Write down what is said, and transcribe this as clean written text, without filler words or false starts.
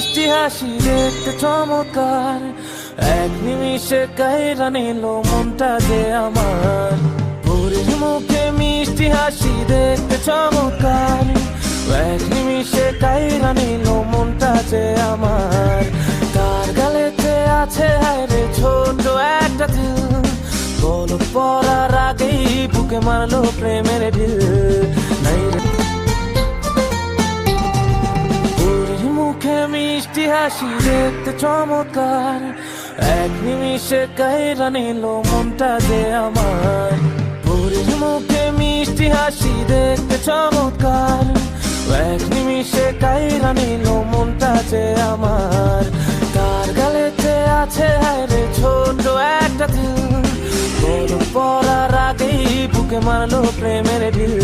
মিষ্টি হাসি দেখতে চমৎকার, এক নিমিষে কাইরা নিল মনটা যে আমার। ভোরের মুখে মিষ্টি হাসি দেখতে চমৎকার, এক নিমিষে কাইরা নিল মনটা যে আমার। তার গালেতে আছে হায়রে ছোট একটা দিল, পলক পড়ার আগেই বুকে মারলো প্রেমের ঢিল। নাই রে ভোরের মুখে মিষ্টি হাসি দেখতে চমৎকার, এক নিমিষে কাইরা নিল মনটা যে আমার। ভোরের মুখে মিষ্টি হাসি দেখতে চমৎকার, এক নিমিষে কাইরা নিল মনটা যে আমার। তার গালেতে আছে হায়রে ছোট একটা দিল, পড়ার আগেই বুকে মারলো প্রেমের ঢিল।